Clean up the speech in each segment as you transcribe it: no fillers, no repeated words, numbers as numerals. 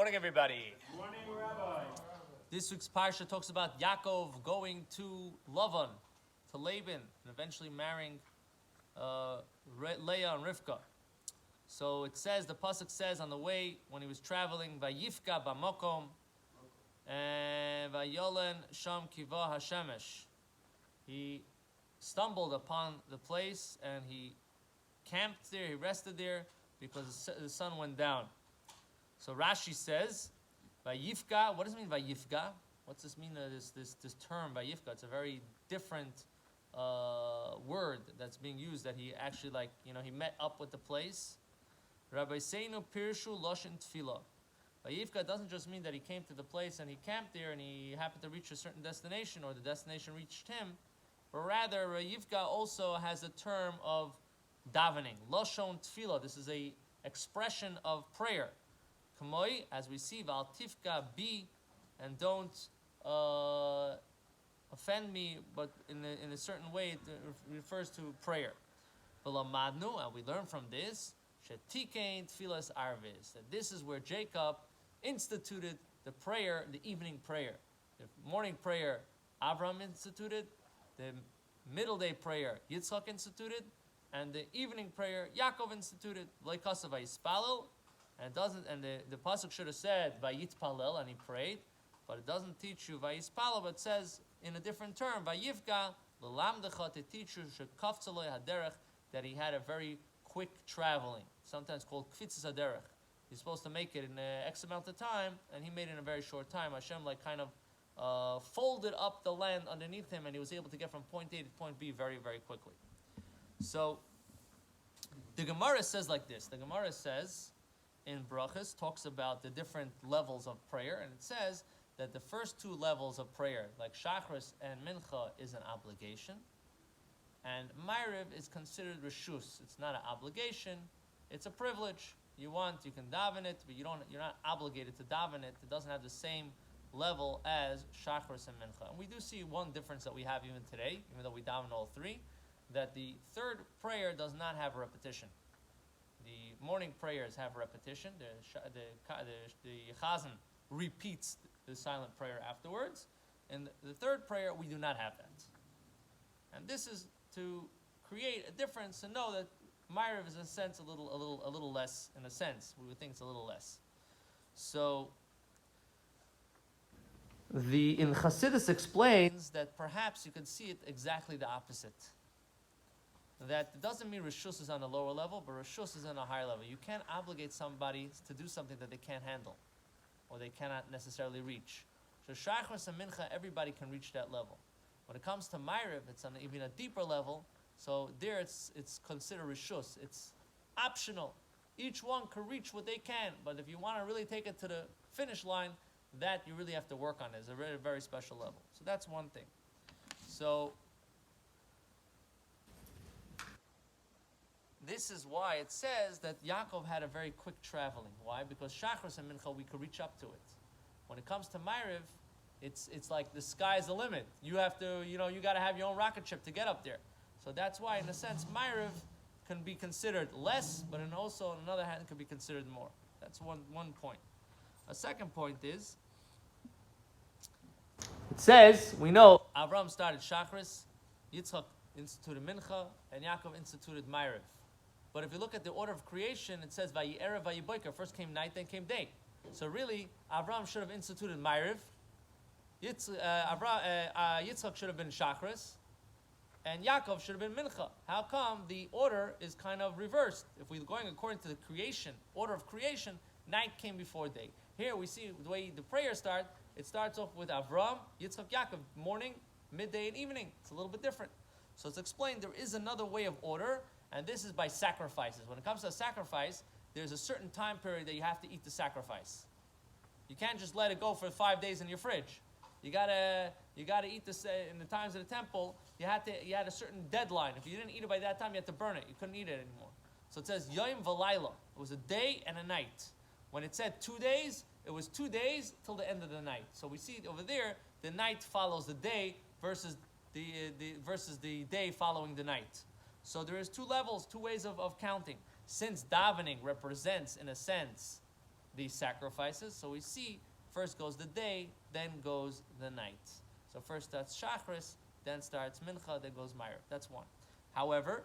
morning, everybody. Good morning, Rabbi. This week's parsha talks about Yaakov going to Lavan, to Laban, and eventually marrying Leah and Rivka. So it says, the pasuk says, on the way when he was traveling, Vayifka b'makom and Vayolen sham kiva hashemesh. He stumbled upon the place and he camped there. He rested there because the sun went down. So Rashi says, Vayifka. What does it mean, Vayifka? What's this mean? This term, Vayifka. It's a very different word that's being used. That he actually, he met up with the place. Rabbi Seinu Pirshu Loshin Tefillah. Vayifka doesn't just mean that he came to the place and he camped there and he happened to reach a certain destination or the destination reached him, but rather Vayifka also has a term of davening. Loshon Tefillah. This is a expression of prayer. Kamoi, as we see, Val Tifka bi, and don't offend me, but in a certain way it refers to prayer. V'lamadnu, and we learn from this, Shetikein Tfilas Arvis, that this is where Jacob instituted the prayer, the evening prayer. The morning prayer, Avram instituted, the middle day prayer, Yitzchak instituted, and the evening prayer, Yaakov instituted. V'leikasav Yispalel. And it doesn't, and the pasuk should have said Vayitpalel, and he prayed, but it doesn't teach you Vayispalel, but it says in a different term Vayivka l'lamdecha, to teach you shekaftzaloi haderech, that he had a very quick traveling, sometimes called kfitzis haderech. He's supposed to make it in X amount of time, and he made it in a very short time. Hashem kind of folded up the land underneath him, and he was able to get from point A to point B very, very quickly. So the Gemara says like this. The Gemara says in Brachas talks about the different levels of prayer, and it says that the first two levels of prayer, like Shachris and Mincha, is an obligation, and Ma'ariv is considered Rishus. It's not an obligation, it's a privilege. You can daven it, but you're not obligated to daven it. It doesn't have the same level as Shachris and Mincha. And we do see one difference that we have even today, even though we daven all three, that the third prayer does not have a repetition. The morning prayers have repetition. The Chazan repeats the silent prayer afterwards. And the third prayer, we do not have that. And this is to create a difference and know that Ma'ariv is in a sense a little less. In a sense, we would think it's a little less. So in Chassidus explains that perhaps you could see it exactly the opposite. That doesn't mean Rishus is on a lower level, but Rishus is on a higher level. You can't obligate somebody to do something that they can't handle, or they cannot necessarily reach. So Shachris and Mincha, everybody can reach that level. When it comes to Ma'ariv, it's on even a deeper level, so there it's considered Rishus. It's optional. Each one can reach what they can, but if you want to really take it to the finish line, that you really have to work on. It's a very, very special level. So that's one thing. So this is why it says that Yaakov had a very quick traveling. Why? Because Shachris and Mincha, we could reach up to it. When it comes to Ma'ariv, it's like the sky's the limit. You have to, you got to have your own rocket ship to get up there. So that's why, in a sense, Ma'ariv can be considered less, but also, on another hand, can be considered more. That's one point. A second point is, it says, we know, Avram started Shachris, Yitzchak instituted Mincha, and Yaakov instituted Ma'ariv. But if you look at the order of creation, it says Vayi'erev Vayiboker. First came night, then came day. So really, Avram should have instituted Ma'ariv. Yitzchak should have been Shachris. And Yaakov should have been Mincha. How come the order is kind of reversed? If we're going according to the creation, order of creation, night came before day. Here we see the way the prayers start. It starts off with Avram, Yitzchak, Yaakov, morning, midday, and evening. It's a little bit different. So it's explained there is another way of order, and this is by sacrifices. When it comes to a sacrifice, there's a certain time period that you have to eat the sacrifice. You can't just let it go for 5 days in your fridge. You gotta eat this in the times of the temple. You had a certain deadline. If you didn't eat it by that time, you had to burn it. You couldn't eat it anymore. So it says Yom V'Layla. It was a day and a night. When it said 2 days, it was 2 days till the end of the night. So we see over there, the night follows the day versus the day following the night. So there is two levels, two ways of counting. Since davening represents, in a sense, these sacrifices. So we see first goes the day, then goes the night. So first starts Shachris, then starts Mincha, then goes Ma'ariv. That's one. However,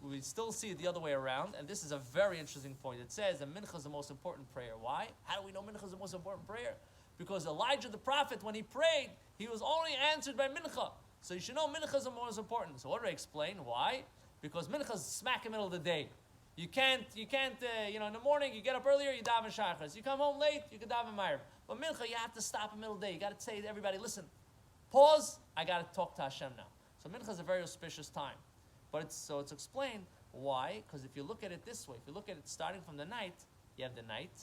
we still see it the other way around, and this is a very interesting point. It says that Mincha is the most important prayer. Why? How do we know Mincha is the most important prayer? Because Elijah the prophet, when he prayed, he was only answered by Mincha. So you should know Mincha is the most important. So what do I explain? Why? Because Mincha is smack in the middle of the day. You can't, in the morning, you get up earlier, you daven Shachris. You come home late, you can daven Ma'ariv. But Mincha, you have to stop in the middle of the day. You got to say to everybody, listen, pause, I got to talk to Hashem now. So Mincha is a very auspicious time. But it's explained why, because if you look at it this way, if you look at it starting from the night, you have the night,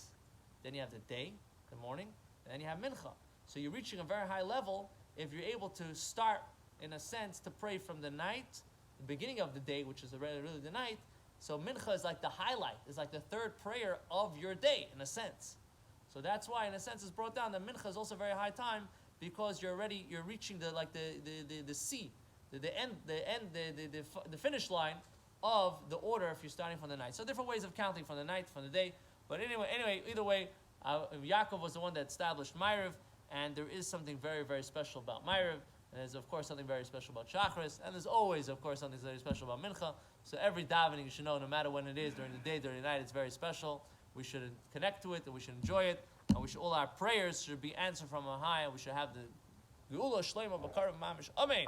then you have the day, the morning, and then you have Mincha. So you're reaching a very high level if you're able to start, in a sense, to pray from the night, the beginning of the day, which is really the night. So Mincha is like the highlight, it's like the third prayer of your day, in a sense. So that's why, in a sense, it's brought down that Mincha is also a very high time, because you're reaching the sea, the finish line of the order if you're starting from the night. So different ways of counting from the night, from the day. But anyway, either way, Yaakov was the one that established Ma'ariv, and there is something very, very special about Ma'ariv. And there's, of course, something very special about Shachris. And there's always, of course, something very special about Mincha. So every davening, you should know, no matter when it is, during the day, during the night, it's very special. We should connect to it, and we should enjoy it. And all our prayers should be answered from on high, and we should have the Geula Shleima B'Karim Mamish. Amen.